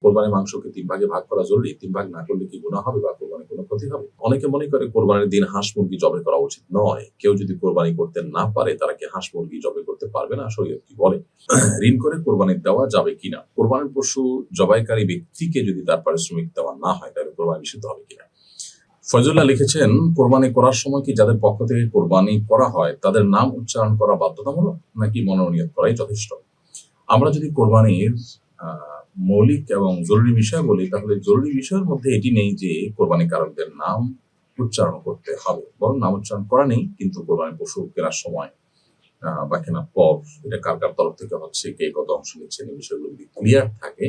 কোরবানির মাংসকে 3 ভাগে ভাগ করা জরুরি? 3 ভাগ না করলে কি গুনাহ হবে বা কোরবানির কোনো ক্ষতি হবে? অনেকে মনে করে কোরবানির দিন হাঁস মুরগি জবাই করা উচিত নয়। কেউ যদি কোরবানি করতে না পারে তারা কি হাঁস মুরগি জবাই করতে পারবে না? শরীয়ত কি বলে? ঋণ করে কোরবানি দেওয়া যাবে কিনা? কোরবানির পশু জবাইকারী ব্যক্তিকে যদি তার পারিশ্রমিক দেওয়া না হয় তাহলে কোরবানি নিষিদ্ধ হবে কিনা? ফয়জুল্লাহ লিখেছেন, কোরবানি করার সময় কি যাদের পক্ষ থেকে কোরবানি করা হয় তাদের নাম উচ্চারণ করা বাধ্যতামূলক নাকি মনোনীত করাই যথেষ্ট? আমরা যদি কোরবানির মৌলিক এবং জরুরি বিষয় বলি তাহলে জরুরি বিষয়ের মধ্যে এটি নেই যে কোরবানিকারকদের নাম উচ্চারণ করতে হবে, বরং নাম উচ্চারণ করা নেই, কিন্তু কোরবানির পশু কেনার সময় বা কেনার পর এটা কার কার তরফ থেকে হচ্ছে, কে কত অংশ নিচ্ছেন, এই বিষয়গুলো যদি ক্লিয়ার থাকে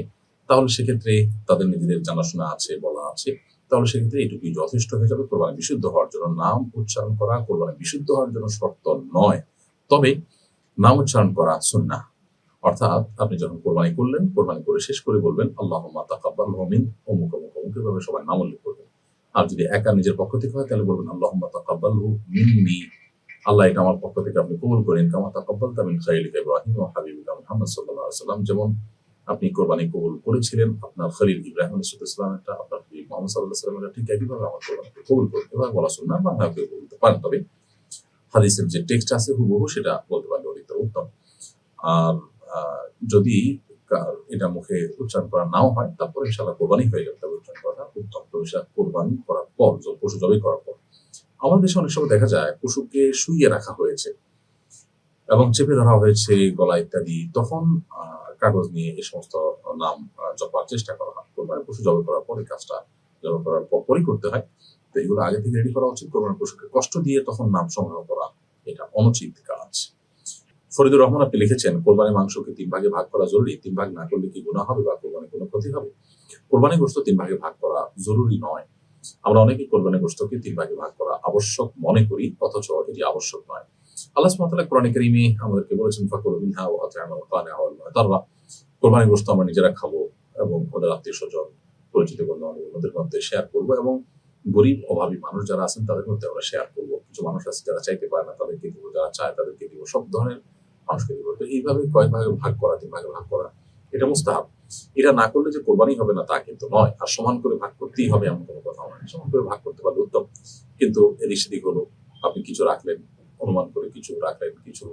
তাহলে সেক্ষেত্রে তাদের নিজেদের জানাশোনা আছে, বলা আছে, তাহলে সেক্ষেত্রে এটুকুই যথেষ্ট হয়ে যাবে। কোরবানি বিশুদ্ধ হওয়ার জন্য নাম উচ্চারণ করা কোরবানি বিশুদ্ধ হওয়ার জন্য শর্ত নয়, তবে নাম উচ্চারণ করা সুন্নাহ। অর্থাৎ আপনি যখন কোরবানি করলেন, কোরবানি করে শেষ করে বলবেন আল্লাহুম্মা তাকাব্বালহু মিন অমুক অমুক অমুক, এভাবে সবাই নাম উল্লেখ করবেন। আর যদি একা নিজের পক্ষ থেকে হয় তাহলে বলবেন আল্লাহুম্মা তাকাব্বালহু মিন্নি, আল্লাহ এটা আমার পক্ষ থেকে আপনি কবুল করেন, কামা তাকাব্বালতা মিন খালিলিকা ইব্রাহিম ওয়া হাবিবিকা মুহাম্মদ সাল্লাল্লাহু আলাইহি ওয়াসাল্লাম, যেমন আপনি কোরবানি কবুল করেছিলেন আপনার খলিল ইব্রাহিম আলাইহিস সালাম এটা, আপনার হাবিব মুহাম্মদ সাল্লাল্লাহু আলাইহি ওয়াসাল্লাম এটা, ঠিক একইভাবে আমার কোরবানি কবুল করুন। এভাবে বলা সুন্নাহ, বা কেউ বলতে পারেন, তবে হাদিসের যে টেক্সট আছে হুবহু সেটা বলতে পারলে অধিকতর উত্তম। আর যদি এটা মুখে উচ্চারণ করা নাও হয় তারপরে ইনশাআল্লাহ কোরবানি হয়ে যাবে, তবে উচ্চারণ করা উত্তম। তবে সেটা কোরবানি করার পর, পশু জবাই করার পর। আমাদের দেশে অনেক সময় দেখা যায় পশুকে শুইয়ে রাখা হয়েছে এবং চেপে ধরা হয়েছে গলা ইত্যাদি, তখন কাগজ নিয়ে এই সমস্ত নাম জপার চেষ্টা করা হয়। কোরবানির পশু জবাই করার পরে কাজটা জবাই করার পরই করতে হয়, তো এগুলো আগে থেকে রেডি করা উচিত। কোরবানির পশুকে কষ্ট দিয়ে তখন নাম সংগ্রহ করা এটা অনুচিত কাজ। ফরিদুর রহমান আপনি লিখেছেন, কোরবানির মাংসকে 3 ভাগে ভাগ করা জরুরি? 3 ভাগ না করলে কি গুনাহ হবে বা কোরবানির কোনো ক্ষতি হবে? কোরবানির গোশত 3 ভাগে ভাগ করা জরুরি নয়। আমরা অনেকেই কোরবানির গোশতকে 3 ভাগে ভাগ করা আবশ্যক মনে করি, অথচ এটি আবশ্যক নয়। আল্লাহ সুবহানাহু ওয়া তাআলা কোরআনে কারীমে আমাদেরকে বলেছেন ফাকুলু মিনহা ওয়া আত'ইমুল কানি'a ওয়াল মু'তাররা, কোরবানির গোশত আমরা নিজেরা খাবো এবং ওদের আত্মীয়স্বজন, পরিচিত বন্ধু-বান্ধবদের মধ্যে শেয়ার করব, এবং গরিব অভাবী মানুষ যারা আছেন তাদের মধ্যে আমরা শেয়ার করব। কিছু মানুষ আছে যারা চাইতে পারে না, তাদেরকে দিব, যারা চায় তাদেরকে দিব, সব ধরনের মানুষকে দিব। তো এইভাবে কয় ভাগে ভাগ করা, 3 ভাগে ভাগ করা এটা মুস্তাহাব। এটা না করলে যে কোরবানি হবে না তা কিন্তু নয়। আর সমান করে ভাগ করতেই হবে এমন কোনো কথা নয়। সমান করে ভাগ করতে পারলে উত্তম। কিন্তু এদিক সেদিক হলো, আপনি কিছু রাখলেন, অনুমান করে কিছু রাখলেন, কিছু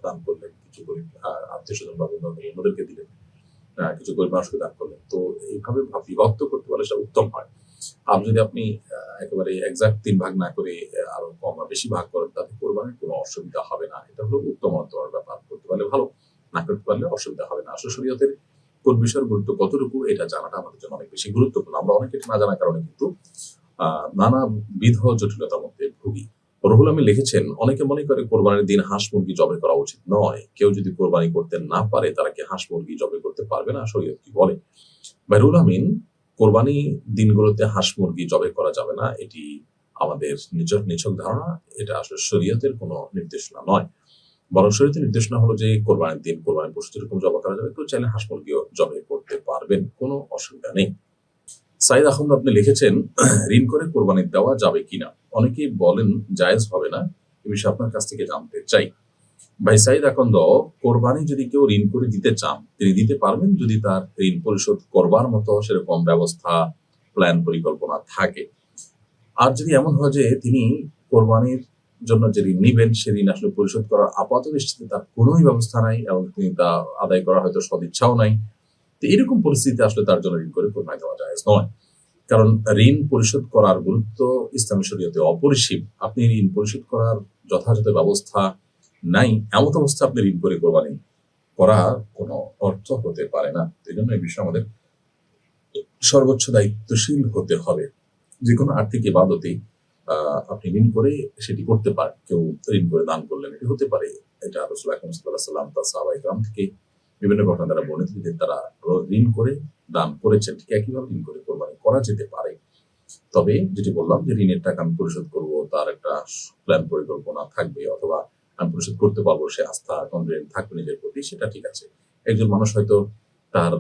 দান করলেন, কিছু গরিব আত্মীয়স্বজন বা বন্ধু-বান্ধব অন্যদেরকে দিলেন, কিছু গরিব মানুষকে দান করলেন। তো এইভাবে বিভক্ত করতে পারলে সেটা উত্তম হয়। আর যদি আপনি একেবারে এক্সাক্ট 3 ভাগ না করে আরো কম বা বেশি ভাগ করেন তাতে কোরবানির কোনো অসুবিধা হবে না। এটা হলো উত্তমতর ব্যাপার। করতে পারলে ভালো, না করতে পারলে অসুবিধা হবে না। আসলে শরীয়তের কোন বিষয়ের গুরুত্ব কতটুকু এটা জানাটা আমাদের জন্য অনেক বেশি গুরুত্বপূর্ণ। আমরা অনেকে না জানার কারণে কিন্তু নানাবিধ জটিলতার মধ্যে ভুগি। রুহুল আমিন লিখেছেন, অনেকে মনে করে কোরবানির দিন হাঁস মুরগি জবাই করা উচিত নয়। কেউ যদি কোরবানি করতে না পারে তারা কি হাঁস মুরগি জবাই করতে পারবে না? শরীয়ত কি বলে? রুহুল আমিন, কোরবানি দিনগুলোতে হাঁস মুরগি জবাই করা যাবে না, এটি আমাদের নিছক ধারণা। এটা আসলে শরীয়তের কোনো নির্দেশনা নয়, বরং শরীয়তের নির্দেশনা হলো যে কোরবানির দিন কোরবানির পশু যেরকম জবাই করা যাবে, কেউ চাইলে হাঁস মুরগিও জবাই করতে পারবেন, কোনো অসুবিধা নেই। সাইদ আহমদ আপনি লিখেছেন, ঋণ করে কোরবানি দেওয়া যাবে কিনা? অনেকেই বলেন জায়েজ হবে না, এ বিষয়ে আপনার কাছ থেকে জানতে চাই। ভাই সাইদ আকন্দ, কোরবানি যদি কেউ ঋণ করে দিতে চান তিনি দিতে পারবেন যদি তার ঋণ পরিশোধ করবার মতো সেরকম ব্যবস্থা, প্ল্যান, পরিকল্পনা থাকে। আর যদি এমন হয় যে তিনি কোরবানির জন্য যে ঋণ নিবেন সে ঋণ আসলে পরিশোধ করার আপাত দৃষ্টিতে তার কোনোই ব্যবস্থা নাই এবং তিনি তা আদায় করার হয়তো সদিচ্ছাও নাই, তো এরকম পরিস্থিতিতে আসলে তার জন্য ঋণ করে কোরবানি দেওয়া জায়েজ নয়। কারণ ঋণ পরিশোধ করার গুরুত্ব ইসলামী শরীয়তে অপরিসীম। আপনি ঋণ পরিশোধ করার যথাযথ ব্যবস্থা নাই, এমন অবস্থা আপনি ঋণ করে কোরবানি করার কোনো অর্থ হতে পারে না। এই জন্য এই বিষয়ে আমাদের সর্বোচ্চ দায়িত্বশীল হতে হবে। যে কোনো আর্থিক ইবাদতেই আপনি ঋণ করে সেটি করতে পারেন। কেউ ঋণ করে দান করলেন, এটি হতে পারে। এটা রাসূল আকরাম সাল্লাল্লাহু আলাইহি ওয়াসাল্লাম তার সাহাবায়ে কেরাম থেকে বিভিন্ন ঘটনা দ্বারা বর্ণিত যে তারা ঋণ করে দান করেছেন। ঠিক একইভাবে ঋণ করে কোরবানি করা যেতে পারে। তবে যেটি বললাম যে ঋণের টাকা আমি পরিশোধ করবো, তার একটা প্ল্যান পরিকল্পনা থাকবে, অথবা আমি পরিশোধ করতে পারবো, সে আস্থা কনফিডেন্ট থাকবে নিজের প্রতি, সেটা ঠিক আছে। একজন মানুষ হয়তো তার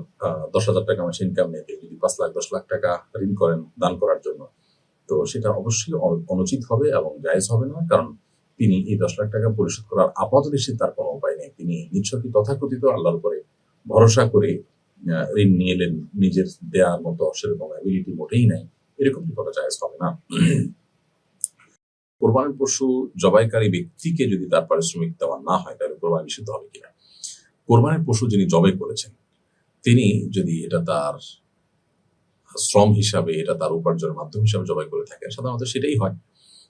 10,000 টাকা মাসে ইনকাম নেই, যদি 5 লাখ 10 লাখ টাকা ঋণ করেন দান করার জন্য, তো সেটা অবশ্যই অনুচিত হবে এবং জায়েজ হবে না। কারণ তিনি এই 10 লাখ টাকা পরিশোধ করার আপাত দৃষ্টিতে তার কোনো উপায় নেই। তিনি নিছকই তথাকথিত আল্লাহর উপরে ভরসা করে ঋণ নিয়ে এলেন, নিজের দেওয়ার মতো সেরকম অ্যাবিলিটি মোটেই নাই, এরকম করা জায়েজ হবে না। কোরবানির পশু জবাইকারী ব্যক্তিকে যদি তার পারিশ্রমিক দেওয়া না হয় তাহলে কোরবানি নিষিদ্ধ হবে কিনা? কোরবানির পশু যিনি জবাই করেছেন তিনি যদি এটা তার শ্রম হিসাবে, এটা তার উপার্জনের মাধ্যম হিসাবে জবাই করে থাকেন, সাধারণত সেটাই হয়,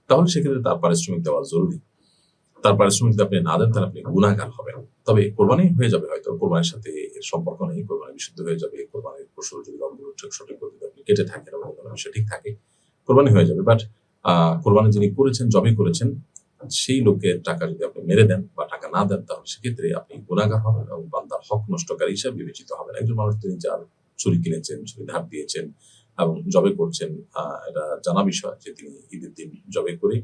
তাহলে সেক্ষেত্রে তার পারিশ্রমিক দেওয়া জরুরি। তার পারিশ্রমিক যদি আপনি না দেন তাহলে আপনি গুনাহগার হবেন। তবে কোরবানি হয়ে যাবে, হয়তো কোরবানির সাথে এর সম্পর্ক নেই, কোরবানি বিশুদ্ধ হয়ে যাবে। কোরবানির পশুর যদি রঙগুলো সঠিক পদ্ধতিতে আপনি কেটে থাকেন এবং কোনো বিষয় ঠিক থাকে, কোরবানি হয়ে যাবে। বাট কোরবানি যিনি করেছেন, জবাই করেছেন, সেই লোকের টাকা যদি আপনি মেরে দেন বা টাকা না দেন তাহলে সেক্ষেত্রে আপনি গুনাহগার হবেন এবং বান্দার হক নষ্টকারী হিসাবে বিবেচিত হবেন। একজন মানুষ তিনি যার ছুরি কিনেছেন, ছুরি ধার দিয়েছেন এবং জবাই করছেন, এটা জানা বিষয় যে তিনি ঈদের দিন জবাই করে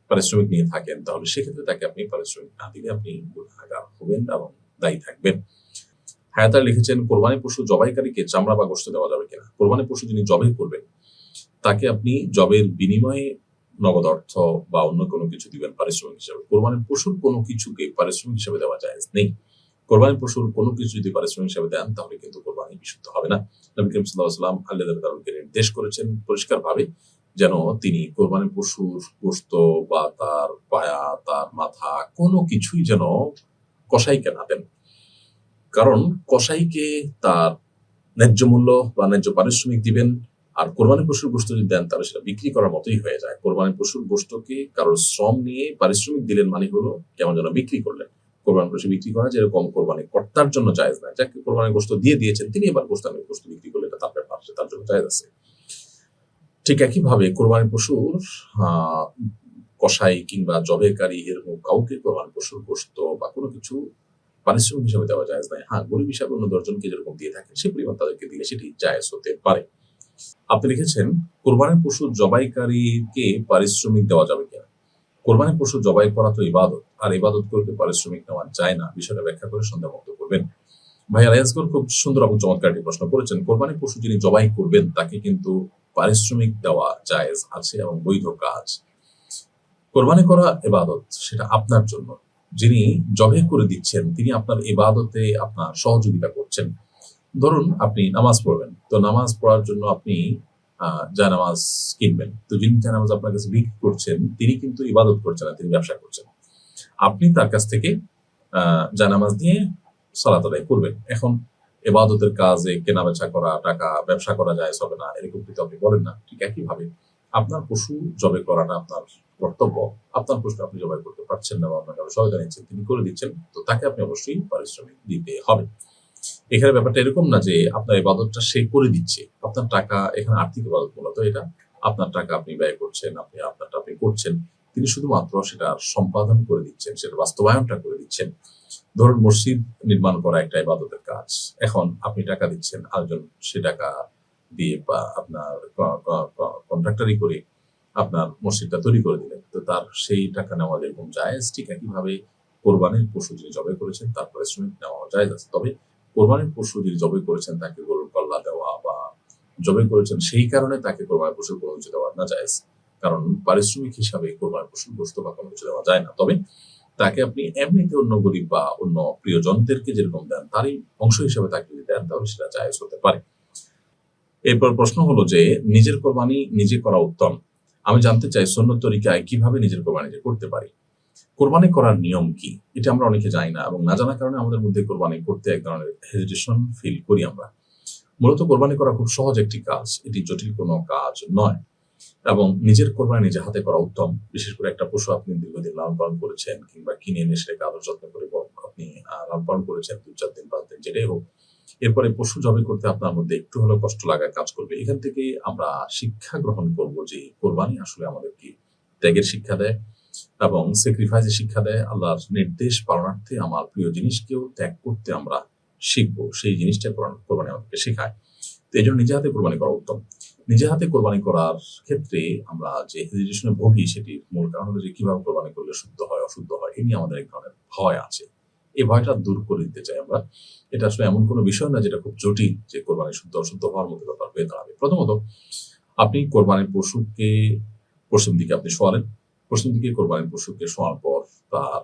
পারিশ্রমিক নিয়ে থাকেন, তাহলে সেক্ষেত্রে তাকে আপনি পারিশ্রমিক না দিলে আপনি গুনাহগার হবেন এবং দায়ী থাকবেন। হায়াতার লিখেছেন, কোরবানি পশু জবাইকারীকে চামড়া বা গোশত দেওয়া যাবে কিনা? কোরবানি পশু যিনি জবাই করবেন তাকে আপনি জবের বিনিময়ে নগদ অর্থ বা অন্য কোনো কিছু দিবেন পারিশ্রমিক হিসাবে। কোরবানির পশুর কোনো কিছুকে পারিশ্রমিক হিসাবে দেওয়া জায়েজ নেই। কোরবানির পশুর কোনো কিছু যদি পারিশ্রমিক হিসাবে দেন তাহলে কিন্তু কোরবানি বিশুদ্ধ হবে না। নবী করিম সাল্লাল্লাহু আলাইহি ওয়াসাল্লাম আল্লাহ তাআলাকে নির্দেশ করেছেন পরিষ্কারভাবে যেন তিনি কোরবানির পশুর গোশত বা তার পায়া, তার মাথা কোনো কিছুই যেন কসাইকে না দেন। কারণ কসাইকে তার ন্যায্য মূল্য বা ন্যায্য পারিশ্রমিক দিবেন, আর কোরবানি পশুর গোশত যদি দেন তাহলে সেটা বিক্রি করার মতোই হয়ে যায়। কোরবানি পশুর গোশতকে কারোর শ্রম নিয়ে পারিশ্রমিক দিলেন মানে হলো কেমন যেন বিক্রি করলেন। কোরবানি পশু বিক্রি করা যেরকম কোরবানি কর্তার জন্য জায়েজ নয়, যাকে কোরবানির গোশত দিয়ে দিয়েছেন তিনি এবার গোশত বিক্রি করলে এটা তার ব্যাপার, তার জন্য জায়েজ আছে। ঠিক একইভাবে কোরবানি পশুর কসাই কিংবা জবেকারী এরকম কাউকে কোরবানি পশুর গোশত বা কোনো কিছু পারিশ্রমিক হিসাবে দেওয়া জায়েজ নাই। হ্যাঁ, গরিব হিসাবে অন্য 10 জনকে যেরকম দিয়ে থাকেন সে পরিমাণ তাদেরকে দিলে সেটি জায়েজ হতে পারে। আপনি লিখেছেন, কোরবানির পশু জবাইকারীকে পারিশ্রমিক দেওয়া যাবে কিনা? কোরবানির পশু জবাই করা তো ইবাদত, আর ইবাদত করতে পারিশ্রমিক নেওয়া যায় না। বিষয়টা ব্যাখ্যা করে সন্দেহ মুক্ত করবেন। ভাই আলিয়াসগর খুব সুন্দর এবং চমৎকার একটি প্রশ্ন করেছেন। কোরবানির পশু যিনি জবাই করবেন তাকে কিন্তু পারিশ্রমিক দেওয়া জায়েজ আছে এবং বৈধ কাজ। কোরবানি করা ইবাদত, সেটা আপনার জন্য। যিনি জবাই করে দিচ্ছেন তিনি আপনার ইবাদতে আপনার সহযোগিতা করছেন। ধরুন আপনি নামাজ পড়বেন, তো নামাজ পড়ার জন্য আপনি জায়নামাজ কিনবেন, তো যিনি জায়নামাজ আপনার কাছে বিক্রি করছেন তিনি কিন্তু ইবাদত করছেন না, তিনি ব্যবসা করছেন। আপনি তার কাছ থেকে জায়নামাজ নিয়ে সালাত আদায় করবেন। এখন ইবাদতের কাজে কেনা বেচা করা, টাকা ব্যবসা করা যায় হবে না এরকম কিন্তু আপনি বলেন না। ঠিক একইভাবে আপনার পশু জবাই করাটা আপনার কর্তব্য। আপনার পশু আপনি জবাই করতে পারছেন না বা আপনাকে সহায়তা নিচ্ছেন, তিনি করে দিচ্ছেন, তো তাকে আপনি অবশ্যই পারিশ্রমিক দিতে হবে। এখানে ব্যাপারটা এরকম না যে আপনার ইবাদতটা সে করে দিচ্ছে, আপনার টাকা, এখানে আর্থিক ইবাদত মূলত এটা আপনার টাকা আপনি ব্যয় করছেন, আপনারটা আপনি করছেন, তিনি শুধুমাত্র সেটা সম্পাদন করে দিচ্ছেন, সেটা বাস্তবায়নটা করে দিচ্ছেন। ধরুন মসজিদ নির্মাণ করা একটা ইবাদতের কাজ, এখন আপনি টাকা দিচ্ছেন, আরেকজন সে টাকা দিয়ে বা আপনার কন্ট্রাক্টরি করে আপনার মসজিদটা তৈরি করে দিলেন, তো তার সেই টাকা নেওয়া যেরকম জায়েজ, ঠিক একইভাবে কোরবানির পশু যিনি জবাই করেছেন তার পারিশ্রমিক নেওয়া জায়েজ আছে। তবে কোরবানির পশু যিনি জবাই করেছেন তাকে গরুর কল্লা দেওয়া বা জবাই করেছেন সেই কারণে তাকে কোরবানির পশুর কোনো কিছু দেওয়া না জায়েজ, কারণ পারিশ্রমিক হিসাবে কোরবানির পশুর গোশত বা কোনো কিছু দেওয়া যায় না। তবে তাকে আপনি এমনিতে অন্য গরিব বা অন্য প্রিয়জনদেরকে যেরকম দেন তারই অংশ হিসাবে তাকে যদি দেন তাহলে সেটা জায়েজ হতে পারে। এরপর প্রশ্ন হলো যে নিজের কোরবানি নিজে করা উত্তম। আমি জানতে চাই সুন্নত তরিকায় কিভাবে নিজের কোরবানি নিজে করতে পারি। কোরবানি করার নিয়ম কি এটা আমরা অনেকে জানি না, এবং না জানার কারণে আমাদের মধ্যে কোরবানি করতে এক ধরনের হেজিটেশন ফিল করি আমরা। মূলত কোরবানি করা খুব সহজ একটি কাজ, এটি জটিল কোনো কাজ নয়, এবং নিজের কোরবানি নিজে হাতে করা উত্তম। বিশেষ করে একটা পশু আপনি দীর্ঘদিন লালন পালন করেছেন কিংবা কিনে এনে সেটাকে আদর যত্ন করে আপনি লালন পালন করেছেন 2-4 দিন 5 দিন যেটাই হোক, এরপরে পশু জবাই করতে আপনার মধ্যে একটু হলেও কষ্ট লাগা কাজ করবে। এখান থেকে আমরা শিক্ষা গ্রহণ করব যে কোরবানি আসলে আমাদেরকে ত্যাগের শিক্ষা দেয় এবং স্যাক্রিফাইসের শিক্ষা দেয়। আল্লাহর নির্দেশ পালনার্থে আমার প্রিয় জিনিসকেও ত্যাগ করতে আমরা শিখবো, সেই জিনিসটা কোরবানি আমাদেরকে শেখায়। তো এই জন্য নিজে হাতে কোরবানি করা উত্তম। নিজে হাতে কোরবানি করার ক্ষেত্রে আমরা যে হেজিটেশনে ভোগী সেটির মূল কারণ হলো যে কিভাবে কোরবানি করলে শুদ্ধ হয় অশুদ্ধ হয়, এ নিয়ে আমাদের এক ধরনের ভয় আছে। এই ভয়টা দূর করে দিতে চাই আমরা। এটা আসলে এমন কোনো বিষয় না যেটা খুব জটিল যে কোরবানি শুদ্ধ অশুদ্ধ হওয়ার মতো ব্যাপার হয়ে দাঁড়াবে। প্রথমত আপনি কোরবানির পশুকে পশ্চিম দিকে আপনি শোয়ালেন, পশ্চিম দিকে কোরবানির পশুকে শোয়ার পর তার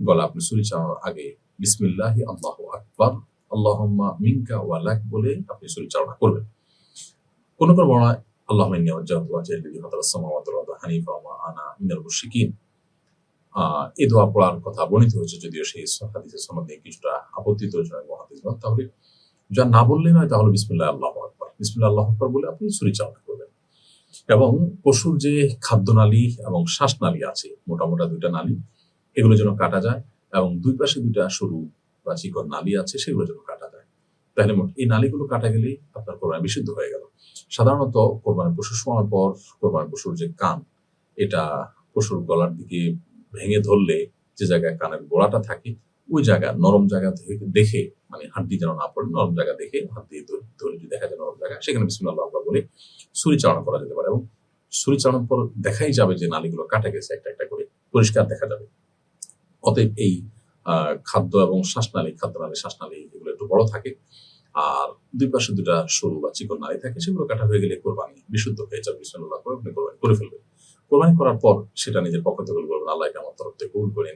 গলা আপনি ছুরি চালানোর আগে বিসমিল্লাহি আল্লাহু আকবার আল্লাহুম্মা মিনকা ওয়া লাক বলে আপনি পরিচালনা করবেন। কোন বর্ণনায় আল্লাহুম্মা ইন্নী ওয়াজ্জাহতু ওয়াজহিয়া লিল্লাযী ফাতারাস সামাওয়াতি ওয়াল আরদা হানিফা ওয়া মা আনা মিনাল মুশরিকিন। এই দোয়া পড়ার কথা বর্ণিত হয়েছে, যদিও সেই হাদিসের সনদ নিয়ে কিছুটা আপত্তিত মুহাদ্দিসগণ। তাহলে যা না বললে নয়, তাহলে বিসমিল্লাহ আল্লাহু আকবার, বিসমিল্লাহ আল্লাহু আকবার বলে আপনি ছুরি চালনা করবেন। এবং পশুর যে খাদ্যনালী এবং শ্বাসনালী আছে, মোটা মোটা ২টা নালী, এগুলো যেন কাটা যায়, এবং ২ পাশে ২টা সরু বা চিকন নালী আছে, সেগুলো যেন কাটা যায়। তাহলে এই নালীগুলো কাটা গেলেই আপনার কোরবানি বিশুদ্ধ হয়ে গেল। সাধারণত কোরবানি পশু শোয়ার পর কোরবানি পশুর যে কান, এটা পশুর গলার দিকে ভেঙে ধরলে যে জায়গায় কানের গোড়াটা থাকে, ওই জায়গা নরম জায়গা থেকে দেখে, মানে হাড্ডি যেন না পড়ে, নরম জায়গা দেখে হাত দিয়ে ধরে যদি দেখা যায় নরম জায়গা, সেখানে বিসমিল্লাহ আল্লাহু আকবার বলে ছুরি চালনা করা যেতে পারে। এবং ছুরি চালানোর পর দেখাই যাবে যে নালীগুলো কাটা গেছে, একটা একটা করে পরিষ্কার দেখা যাবে। অতএব এই খাদ্য এবং শ্বাসনালী, খাদ্যনালী, শ্বাসনালী এগুলো একটু বড় থাকে, আর ২ পাশে ২টা সরু বা চিকন নালী থাকে, সেগুলো কাটা হয়ে গেলে কোরবানি বিশুদ্ধ হয়ে যাবে। বিসমিল্লাহ করে আপনি কোরবানি করে ফেলবেন। কোরবানি করার পর সেটা নিজের পক্ষ থেকে বলবেন, আল্লাহ এটা আমার তরফ থেকে কবুল করেন,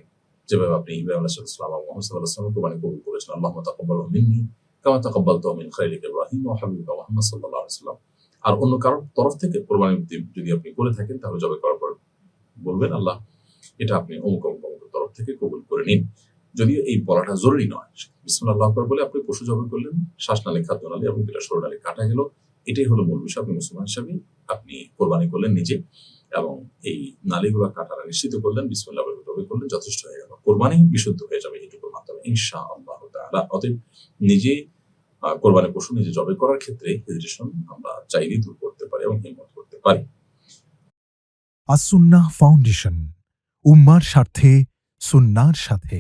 যেভাবে আপনি ইব্রাহিম আলাইহিস সালাম এবং মুহাম্মদ সাল্লাল্লাহু আলাইহি ওয়াসাল্লাম কোরবানি কবুল করেছেন। আল্লাহুম্মা তাকাব্বালহু মিন্নি কামা তাকাব্বালতাহু মিন খালিলিকা ইব্রাহিম ওয়া হাবিবিকা মুহাম্মদ সাল্লাল্লাহু আলাইহি ওয়াসাল্লাম। আর অন্য কারোর তরফ থেকে কোরবানি যদি আপনি করে থাকেন, তাহলে জবাই করার পর বলবেন, আল্লাহ এটা আপনি অমুক অমুক অমুকের তরফ থেকে কবুল করে নিন। যদিও এই বলাটা জরুরি নয়, বিসমিল্লাহ আল্লাহু আকবার বলে আপনি পশু জবাই করলেন, শ্বাসনালী, খাদ্যনালী এবং ২টা সরু নালী কাটা গেল, এটাই হলো মূল বিষয়। আপনি মুসলমান হিসাবে আপনি কোরবানি করলেন নিজে, এবং এই নালীগুলো কাটাটা নিশ্চিত করলেন, বিসমিল্লাহ বলে জবাই করলেন, যথেষ্ট হয়ে গেল। কোরবানি বিশুদ্ধ হয়ে যাবে এইটুকুর মাধ্যমে ইনশাআল্লাহ তাআলা। অতএব নিজে কোরবানি পশু নিজে জবাই করার ক্ষেত্রে হেজিটেশন আমরা চাইলেই দূর করতে পারি এবং হিম্মত করতে পারি। আস-সুন্নাহ ফাউন্ডেশন, উম্মার স্বার্থে সুন্নাহর সাথে।